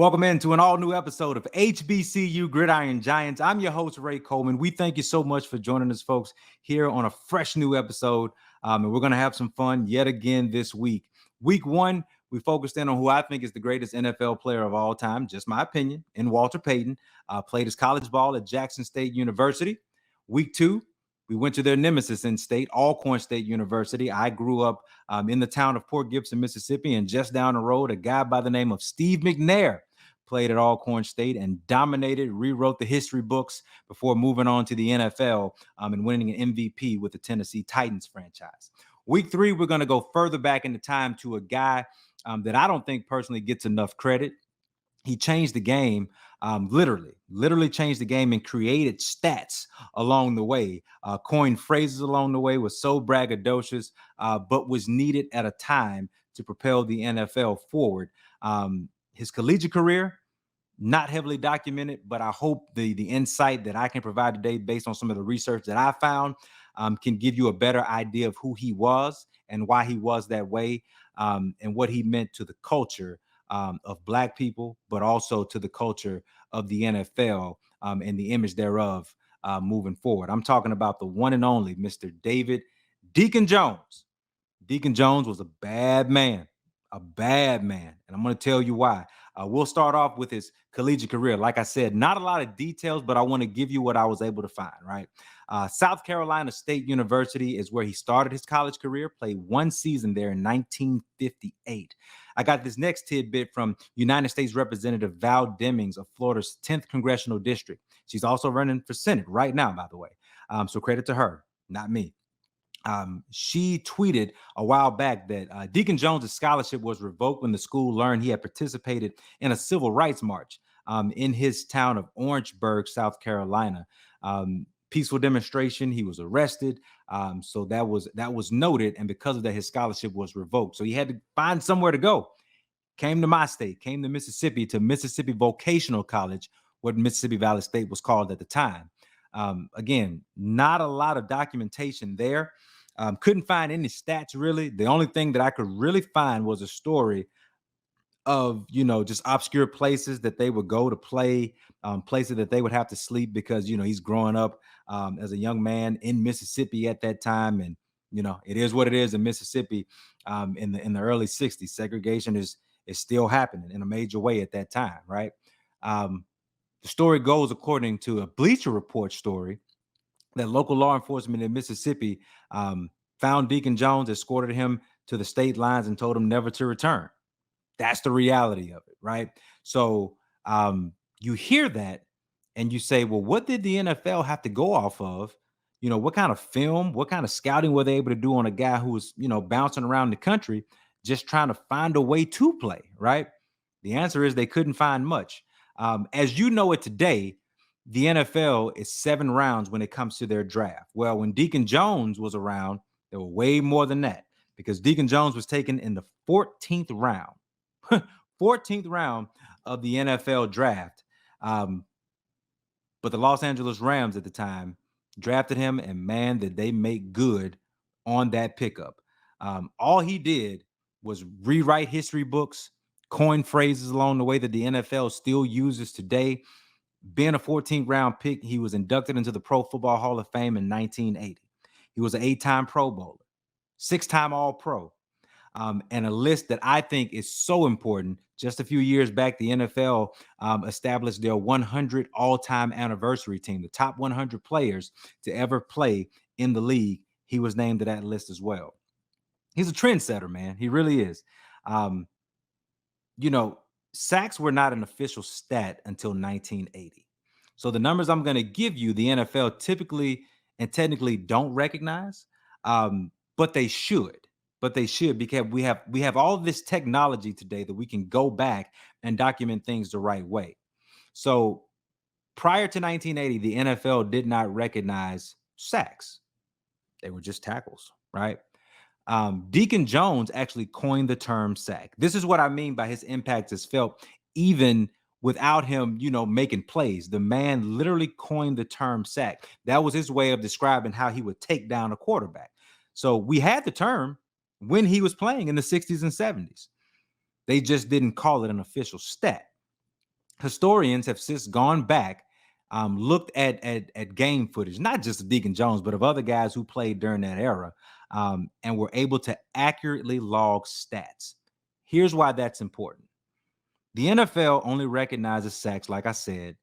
Welcome into an all-new episode of HBCU Gridiron Giants. I'm your host, Ray Coleman. We thank you so much for joining us, folks, here on a fresh new episode. And we're going to have some fun yet again this week. Week one, we focused in on who I think is the greatest NFL player of all time, just my opinion, in Walter Payton. Played his college ball at Jackson State University. Week two, we went to their nemesis in state, Alcorn State University. I grew up in the town of Port Gibson, Mississippi, and just down the road, a guy by the name of Steve McNair played at Alcorn State and dominated, rewrote the history books before moving on to the NFL and winning an MVP with the Tennessee Titans franchise. Week three, we're going to go further back into time to a guy that I don't think personally gets enough credit. He changed the game, literally changed the game and created stats along the way, coined phrases along the way, was so braggadocious, but was needed at a time to propel the NFL forward. His collegiate career, not heavily documented, but I hope the insight that I can provide today based on some of the research that I found can give you a better idea of who he was and why he was that way and what he meant to the culture of Black people, but also to the culture of the NFL and the image thereof moving forward. I'm talking about the one and only Mr. David Deacon Jones. Deacon Jones was a bad man. And I'm going to tell you why. We'll start off with his collegiate career. Like I said, not a lot of details, but I want to give you what I was able to find, right? South Carolina State University is where he started his college career, played one season there in 1958. I got this next tidbit from United States Representative Val Demings of Florida's 10th Congressional District. She's also running for Senate right now, by the way. So credit to her, not me. She tweeted a while back that Deacon Jones' scholarship was revoked when the school learned he had participated in a civil rights march in his town of Orangeburg, South Carolina. Peaceful demonstration. He was arrested. So that was noted. And because of that, his scholarship was revoked. So he had to find somewhere to go. Came to my state, came to Mississippi Vocational College, what Mississippi Valley State was called at the time. Again, not a lot of documentation there. Couldn't find any stats really. The only thing that I could really find was a story of, just obscure places that they would go to play, places that they would have to sleep because, he's growing up as a young man in Mississippi at that time. And, it is what it is in Mississippi in the early 60s. Segregation is still happening in a major way at that time, right? The story goes, according to a Bleacher Report story, that local law enforcement in Mississippi found Deacon Jones, escorted him to the state lines, and told him never to return. That's the reality of it, right? So you hear that and you say, well, what did the NFL have to go off of? What kind of film, what kind of scouting were they able to do on a guy who was, bouncing around the country just trying to find a way to play, right? The answer is they couldn't find much. As you know it today, the NFL is 7 rounds when it comes to their draft. Well, when Deacon Jones was around, there were way more than that because Deacon Jones was taken in the 14th round. 14th round of the NFL draft. But the Los Angeles Rams at the time drafted him, and man, did they make good on that pickup. All he did was rewrite history books, coin phrases along the way that the NFL still uses today. Being a 14th round pick, he was inducted into the Pro Football Hall of Fame in 1980. He was an 8-time Pro Bowler, 6-time All-Pro, and a list that I think is so important. Just a few years back, the NFL established their 100 all-time anniversary team, the top 100 players to ever play in the league. He was named to that list as well. He's a trendsetter, man. He really is. Sacks were not an official stat until 1980. So the numbers I'm going to give you, the NFL typically and technically don't recognize, but they should. Because we have all of this technology today that we can go back and document things the right way. So prior to 1980, the NFL did not recognize sacks. They were just tackles, right? Deacon Jones actually coined the term sack. This is what I mean by his impact is felt even without him, making plays. The man literally coined the term sack. That was his way of describing how he would take down a quarterback. So we had the term when he was playing in the 60s and 70s. They just didn't call it an official stat. Historians have since gone back, looked at game footage, not just of Deacon Jones, but of other guys who played during that era, and were able to accurately log stats. Here's why that's important. The NFL only recognizes sacks, like I said,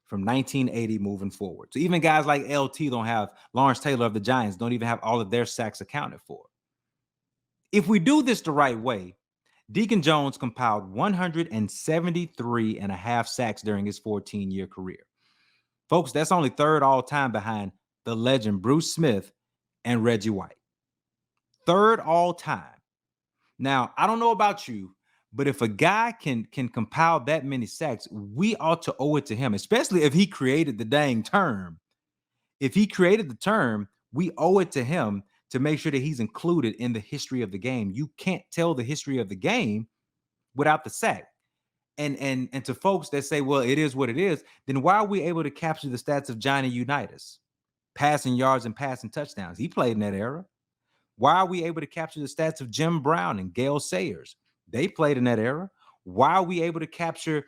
from 1980 moving forward. So even guys like LT don't have, Lawrence Taylor of the Giants don't even have all of their sacks accounted for. If we do this the right way, Deacon Jones compiled 173 and a half sacks during his 14-year career. Folks, that's only third all time behind the legend Bruce Smith and Reggie White. Third all time. Now, I don't know about you, but if a guy can compile that many sacks, we ought to owe it to him, especially if he created the dang term. If he created the term, we owe it to him to make sure that he's included in the history of the game. You can't tell the history of the game without the sack. And to folks that say, well, it is what it is, then why are we able to capture the stats of Johnny Unitas? Passing yards and passing touchdowns. He played in that era. Why are we able to capture the stats of Jim Brown and Gale Sayers? They played in that era. Why are we able to capture,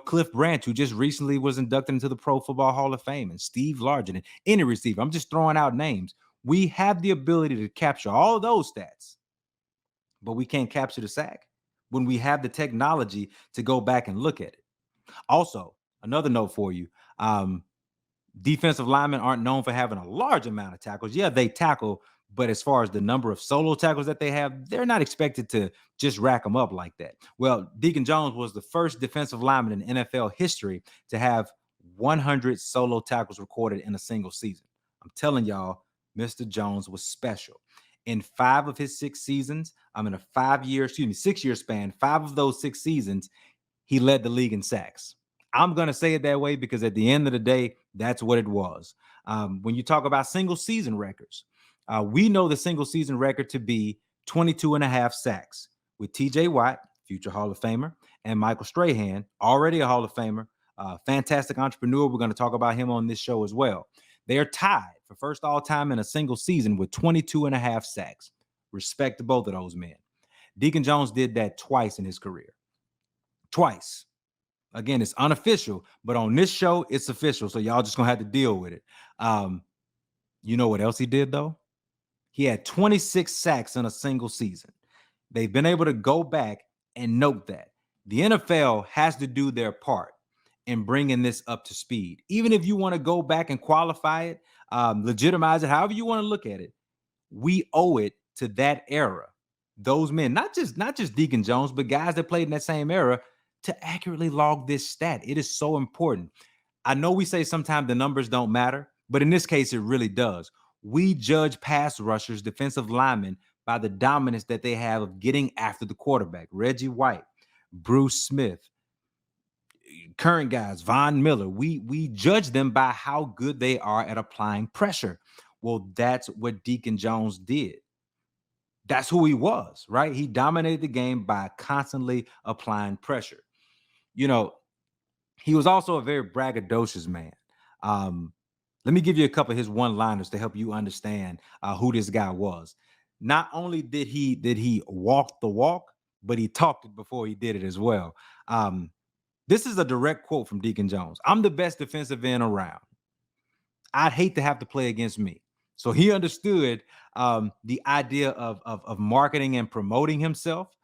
Cliff Branch, who just recently was inducted into the Pro Football Hall of Fame, and Steve Largent, and any receiver? I'm just throwing out names. We have the ability to capture all of those stats, but we can't capture the sack when we have the technology to go back and look at it. Also, another note for you. Defensive linemen aren't known for having a large amount of tackles. Yeah, they tackle, but as far as the number of solo tackles that they have, they're not expected to just rack them up like that. Well, Deacon Jones was the first defensive lineman in NFL history to have 100 solo tackles recorded in a single season. I'm telling y'all, Mr. Jones was special. In 5 of his 6 seasons, in a 6-year span, 5 of those 6 seasons, he led the league in sacks. I'm going to say it that way because at the end of the day, that's what it was. When you talk about single season records, we know the single season record to be 22 and a half sacks with TJ Watt, future Hall of Famer, and Michael Strahan, already a Hall of Famer, fantastic entrepreneur. We're going to talk about him on this show as well. They are tied for first all time in a single season with 22 and a half sacks. Respect to both of those men. Deacon Jones did that twice in his career. Twice. Again, it's unofficial, but on this show, it's official. So y'all just going to have to deal with it. You know what else he did, though? He had 26 sacks in a single season. They've been able to go back and note that. The NFL has to do their part in bringing this up to speed. Even if you want to go back and qualify it, legitimize it, however you want to look at it, we owe it to that era. Those men, not just Deacon Jones, but guys that played in that same era, to accurately log this stat. It is so important. I know we say sometimes the numbers don't matter, but in this case, it really does. We judge pass rushers, defensive linemen, by the dominance that they have of getting after the quarterback. Reggie White, Bruce Smith, current guys, Von Miller. We judge them by how good they are at applying pressure. Well, that's what Deacon Jones did. That's who he was, right? He dominated the game by constantly applying pressure. He was also a very braggadocious man. Let me give you a couple of his one-liners to help you understand who this guy was. Not only did he walk the walk, but he talked it before he did it as well. This is a direct quote from Deacon Jones. "I'm the best defensive end around. I'd hate to have to play against me." So he understood the idea of marketing and promoting himself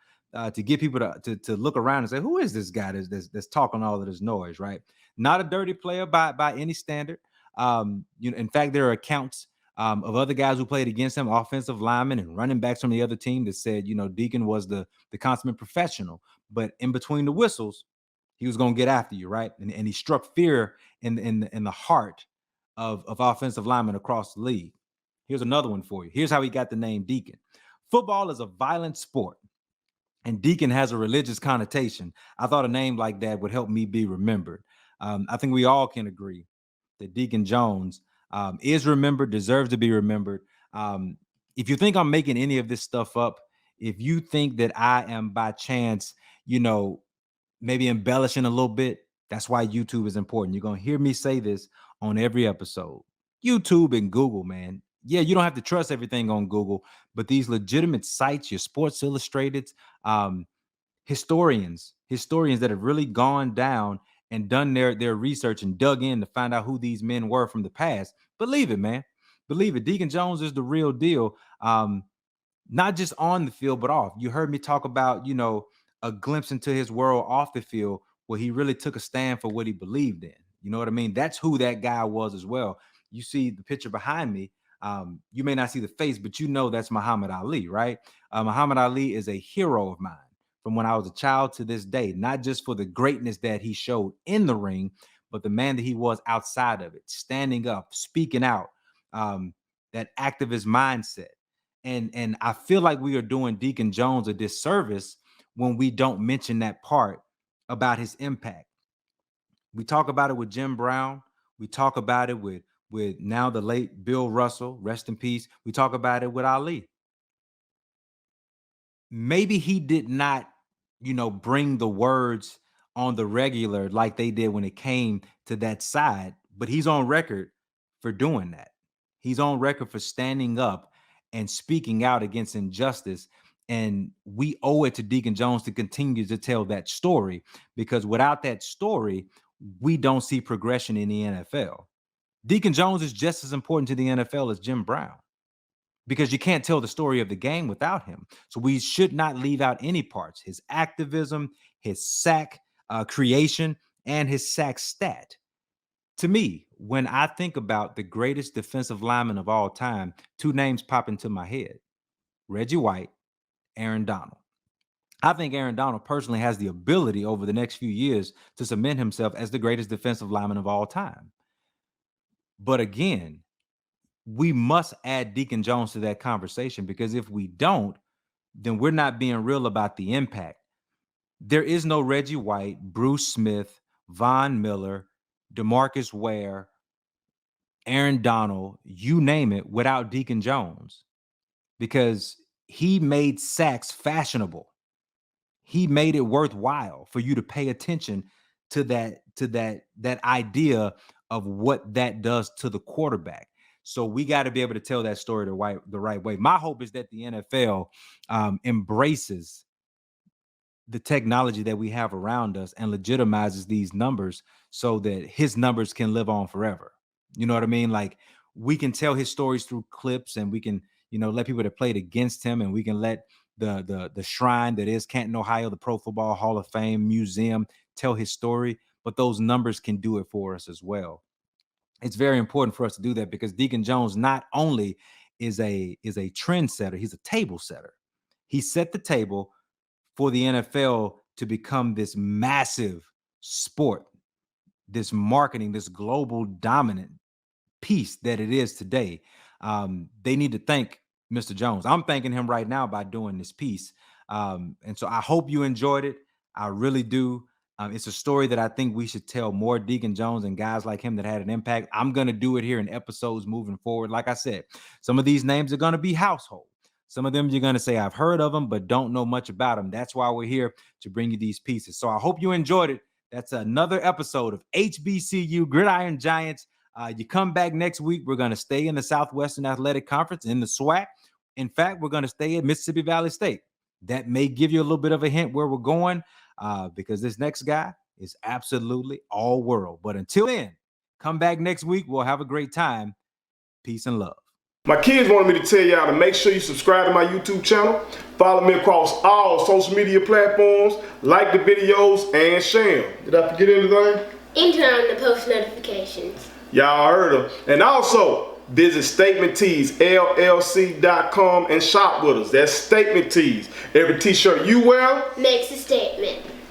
to get people to look around and say, who is this guy that's talking all of this noise, right? Not a dirty player by any standard. In fact, there are accounts of other guys who played against him, offensive linemen and running backs from the other team, that said, Deacon was the consummate professional. But in between the whistles, he was going to get after you, right? And he struck fear in the heart of offensive linemen across the league. Here's another one for you. Here's how he got the name Deacon. "Football is a violent sport, and Deacon has a religious connotation. I thought a name like that would help me be remembered." I think we all can agree that Deacon Jones is remembered, deserves to be remembered. If you think I'm making any of this stuff up, if you think that I am by chance, maybe embellishing a little bit, that's why YouTube is important. You're going to hear me say this on every episode. YouTube and Google, man. Yeah, you don't have to trust everything on Google, but these legitimate sites, your Sports Illustrated, historians that have really gone down and done their research and dug in to find out who these men were from the past, believe it, man. Believe it. Deacon Jones is the real deal. Not just on the field, but off. You heard me talk about, a glimpse into his world off the field where he really took a stand for what he believed in. You know what I mean? That's who that guy was as well. You see the picture behind me. You may not see the face, but that's Muhammad Ali, right? Muhammad Ali is a hero of mine from when I was a child to this day, not just for the greatness that he showed in the ring, but the man that he was outside of it, standing up, speaking out, that activist mindset. And I feel like we are doing Deacon Jones a disservice when we don't mention that part about his impact. We talk about it with Jim Brown. We talk about it with now the late Bill Russell, rest in peace. We talk about it with Ali. Maybe he did not, bring the words on the regular like they did when it came to that side, but he's on record for doing that. He's on record for standing up and speaking out against injustice. And we owe it to Deacon Jones to continue to tell that story, because without that story, we don't see progression in the NFL. Deacon Jones is just as important to the NFL as Jim Brown, because you can't tell the story of the game without him. So we should not leave out any parts: his activism, his sack creation, and his sack stat. To me, when I think about the greatest defensive lineman of all time, two names pop into my head: Reggie White, Aaron Donald. I think Aaron Donald personally has the ability over the next few years to cement himself as the greatest defensive lineman of all time. But again, we must add Deacon Jones to that conversation, because if we don't, then we're not being real about the impact. There is no Reggie White, Bruce Smith, Von Miller, DeMarcus Ware, Aaron Donald, you name it, without Deacon Jones, because he made sacks fashionable. He made it worthwhile for you to pay attention to that idea of what that does to the quarterback. So we got to be able to tell that story the right way. My hope is that the NFL embraces the technology that we have around us and legitimizes these numbers so that his numbers can live on forever. You know what I mean? Like, we can tell his stories through clips, and we can, let people that played against him, and we can let the shrine that is Canton, Ohio, the Pro Football Hall of Fame Museum, tell his story, but those numbers can do it for us as well. It's very important for us to do that, because Deacon Jones not only is a trendsetter, he's a table setter. He set the table for the NFL to become this massive sport, this marketing, this global dominant piece that it is today. They need to thank Mr. Jones. I'm thanking him right now by doing this piece. And so I hope you enjoyed it. I really do. It's a story that I think we should tell more: Deacon Jones and guys like him that had an impact. I'm going to do it here in episodes moving forward. Like I said, some of these names are going to be household. Some of them you're going to say, I've heard of them, but don't know much about them. That's why we're here, to bring you these pieces. So I hope you enjoyed it. That's another episode of HBCU Gridiron Giants. You come back next week. We're going to stay in the Southwestern Athletic Conference in the SWAC. In fact, we're going to stay at Mississippi Valley State. That may give you a little bit of a hint where we're going, because this next guy is absolutely all world. But until then, come back next week. We'll have a great time. Peace and love. My kids wanted me to tell y'all to make sure you subscribe to my YouTube channel, follow me across all social media platforms, like the videos, and share them. Did I forget anything? And turn on the post notifications. Y'all heard them. And also, visit statementteesllc.com and shop with us. That's Statement Tees. Every t-shirt you wear makes a statement.